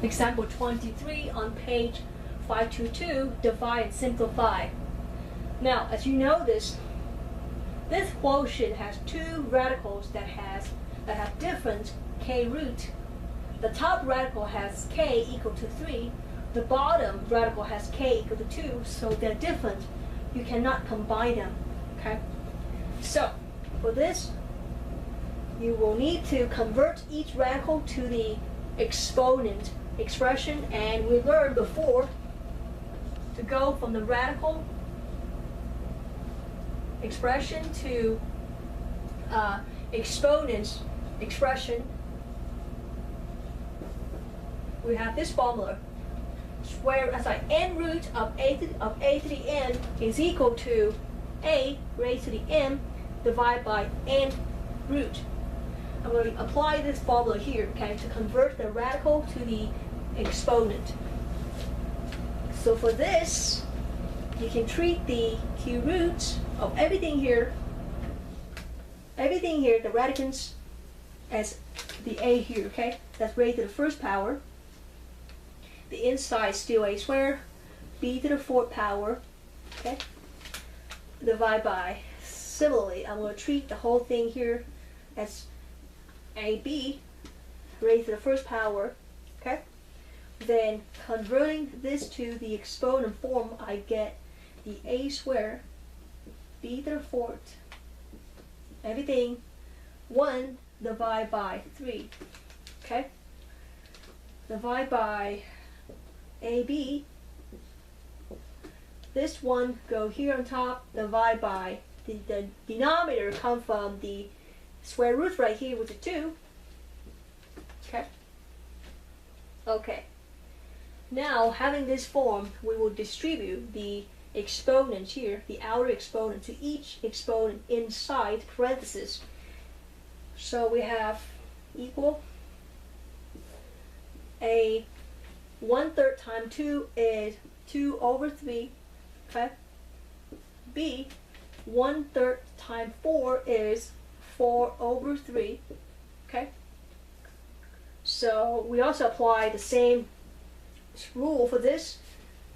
Example 23 on page 522, divide and simplify. Now, as you notice, this quotient has two radicals that have different k root. The top radical has k equal to 3. The bottom radical has k equal to 2, so they're different. You cannot combine them. Okay? So, for this, you will need to convert each radical to the exponent expression, and we learned before to go from the radical expression to exponent expression. We have this formula, where n root of a to the n is equal to a raised to the m divided by n root. I'm going to apply this formula here, okay, to convert the radical to the exponent. So for this, you can treat the q roots of everything here, the radicants, as the a here, okay? That's raised to the first power. The inside is still a squared, b to the fourth power, okay? Divide by. Similarly, I'm going to treat the whole thing here as ab raised to the first power, okay? Then converting this to the exponent form, I get the a squared, b to the fourth, everything, 1 divided by 3, okay? Divide by ab. This one go here on top, divide by the denominator come from the square root right here, which is 2. Okay. Okay. Now, having this form, we will distribute the exponents here, the outer exponent, to each exponent inside parentheses. So we have equal a 1/3 times 2 is 2 over 3. Okay. B 1/3 times 4 is 4 over 3. Okay. So we also apply the same rule for this.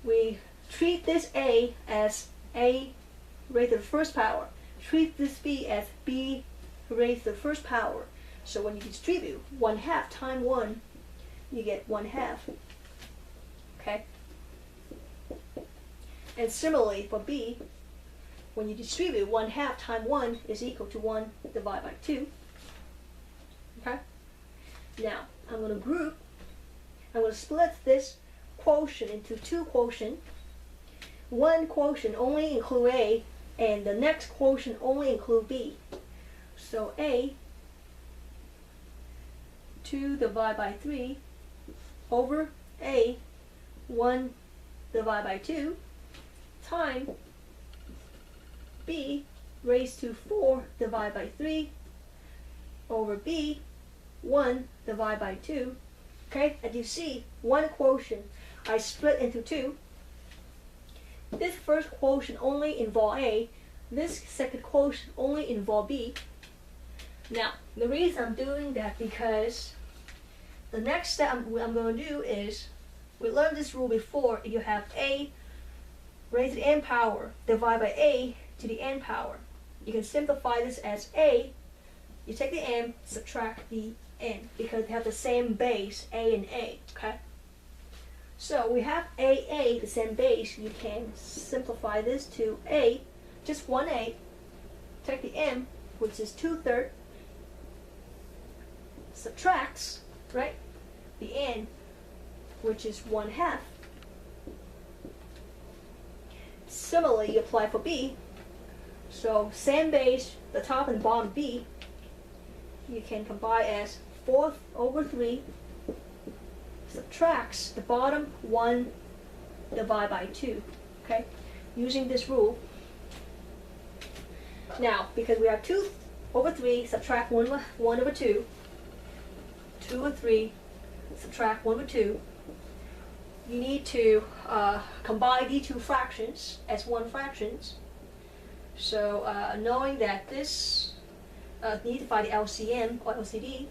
We treat this a as a raised to the first power. Treat this b as b raised to the first power. So when you distribute 1/2 times 1, you get 1/2. Okay. And similarly for b, when you distribute 1/2 times 1 is equal to 1 divided by 2. Okay. Now I'm going to split this quotient into two quotients. One quotient only include a, and the next quotient only include b. So a 2 divided by 3 over a 1 divided by 2 times b raised to 4 divided by 3 over b 1 divided by 2. Okay, as you see, one quotient I split into two. This first quotient only involve a, this second quotient only involve b. Now, the reason I'm doing that because the next step I'm going to do is, we learned this rule before, you have a raised to the n power divided by a to the n power. You can simplify this as a, you take the m, subtract the n, because they have the same base, a and a, okay? So we have a, the same base. You can simplify this to a, just one a, take the m, which is 2/3, subtracts, right, the n, which is 1/2. Similarly, you apply for b. So same base, the top and bottom b, you can combine as 4 over 3 subtracts the bottom 1 divided by 2. Okay, using this rule. Now, because we have 2 over 3 subtract 1 over 2, 2 over 3 subtract 1 over 2, you need to combine these two fractions as one fractions. So knowing that this need to find the LCM or LCD,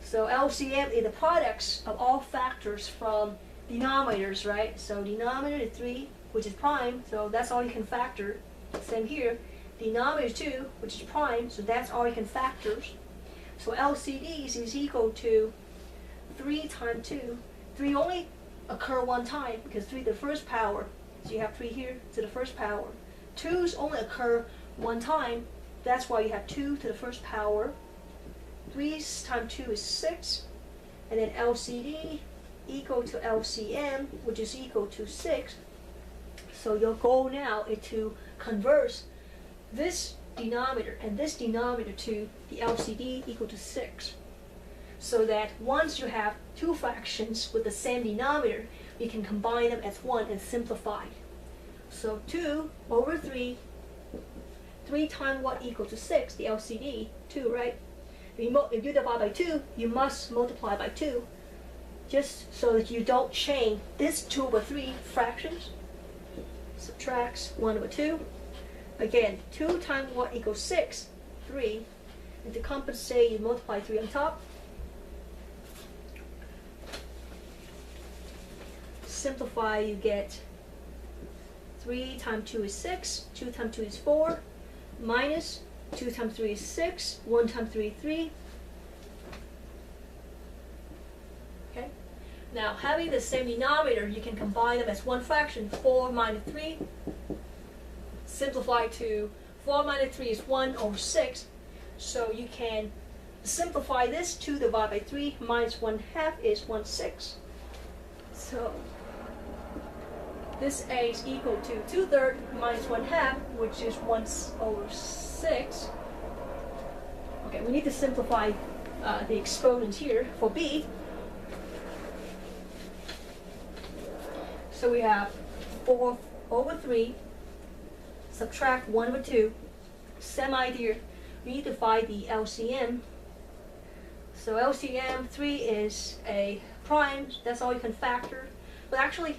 So LCM is the products of all factors from denominators, right? So denominator is 3, which is prime, so that's all you can factor. Same here. Denominator is 2, which is prime, so that's all you can factor. So LCDs is equal to 3 times 2. 3 only occur one time because 3 is the first power. So you have 3 here to the first power. 2's only occur one time. That's why you have 2 to the first power. 3 times 2 is 6. And then LCD equal to LCM, which is equal to 6. So your goal now is to convert this denominator and this denominator to the LCD equal to 6. So that once you have two fractions with the same denominator, you can combine them as one and simplify. So 2 over 3, 3 times what equal to 6, the LCD, 2, right? If you divide by 2, you must multiply by 2, just so that you don't change this 2 over 3 fractions. Subtracts 1 over 2. Again, 2 times what equals 6, 3. And to compensate, you multiply 3 on top. Simplify, you get 3 times 2 is 6, 2 times 2 is 4, minus 2 times 3 is 6, 1 times 3 is 3. Okay? Now, having the same denominator, you can combine them as one fraction, 4 minus 3. Simplify to 4 minus 3 is 1 over 6. So you can simplify this, 2 divided by 3 minus 1/2 is 1/6. So this A is equal to 2/3 minus 1/2, which is 1 over 6. Okay, we need to simplify the exponents here for B. So we have 4 over 3, subtract 1 over 2. Same idea, we need to find the LCM. So LCM 3 is a prime, that's all you can factor. But actually,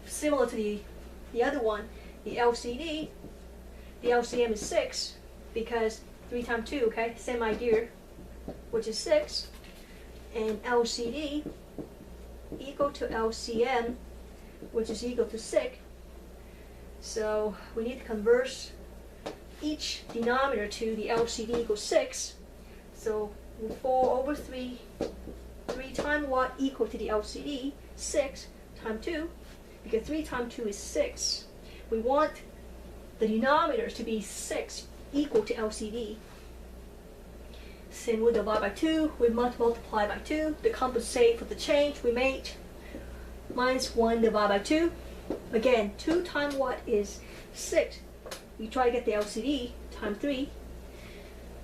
similar to the other one, the LCD, the LCM is 6 because 3 times 2, okay, same idea, which is 6. And LCD equal to LCM, which is equal to 6. So we need to convert each denominator to the LCD equals 6. So 4 over 3, 3 times what equal to the LCD, 6 times 2, because 3 times 2 is 6. We want the denominators to be 6 equal to LCD. Since we divide by 2, we must multiply by 2 to compensate for the change we made. Minus 1 divided by 2. Again, 2 times what is 6. We try to get the LCD times 3.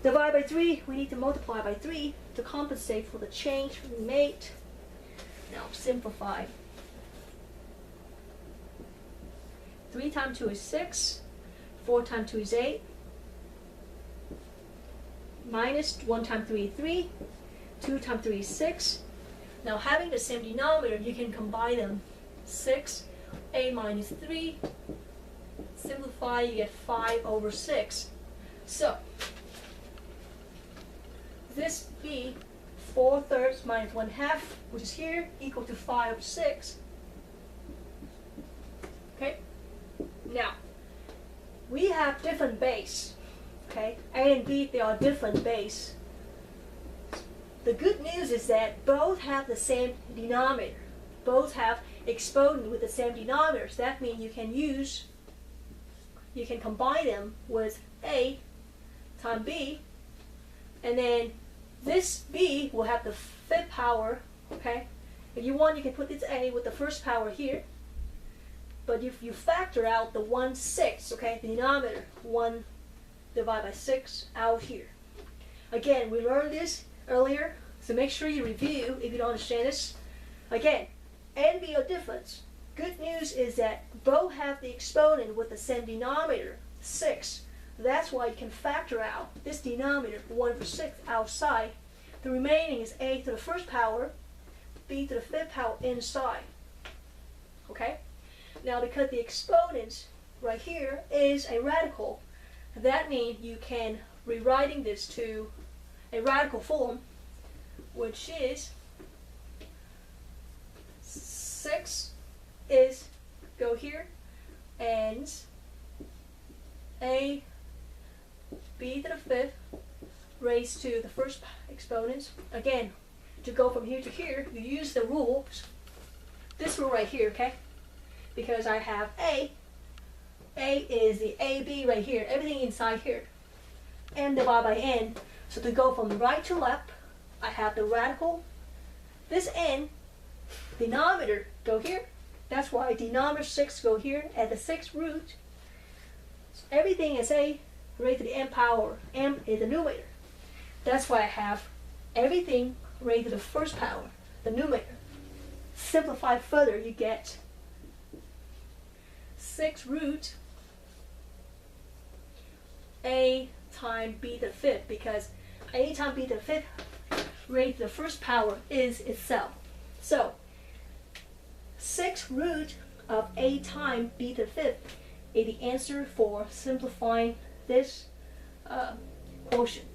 Divide by 3, we need to multiply by 3 to compensate for the change we made. Now simplify. 3 times 2 is 6. 4 times 2 is 8. Minus 1 times 3 is 3. 2 times 3 is 6. Now having the same denominator, you can combine them. 6, 8 minus 3. Simplify, you get 5 over 6. So, this B, 4/3 minus 1/2, which is here, equal to 5 over 6. Okay? Now, we have different base. Okay? A and B, they are different base. The good news is that both have the same denominator. Both have exponent with the same denominators. That means you can combine them with A times B, and then this B will have the fifth power, okay? If you want, you can put this A with the first power here, but if you factor out the 1/6, okay, the denominator, 1 divided by 6 out here. Again, we learned this earlier, so make sure you review if you don't understand this. Again, A and B are different. Good news is that both have the exponent with the same denominator, 6. That's why you can factor out this denominator, 1 over 6, outside. The remaining is A to the first power, B to the fifth power inside. Okay? Now because the exponent right here is a radical, that means you can rewriting this to a radical form. which is 6 is go here, and a b to the fifth raised to the first exponent. Again, to go from here to here, you use the rules. This rule right here, okay? Because I have a is the AB right here, everything inside here. M divided by n. So to go from right to left, I have the radical. This n, denominator, go here. That's why denominator 6 go here at the 6th root. So everything is a raised to the n power. M is the numerator. That's why I have everything raised to the first power, the numerator. Simplify further, you get 6 root a times b to the fifth, because a times b to the fifth raised to the first power is itself. So 6 root of a times b to the fifth is the answer for simplifying this quotient.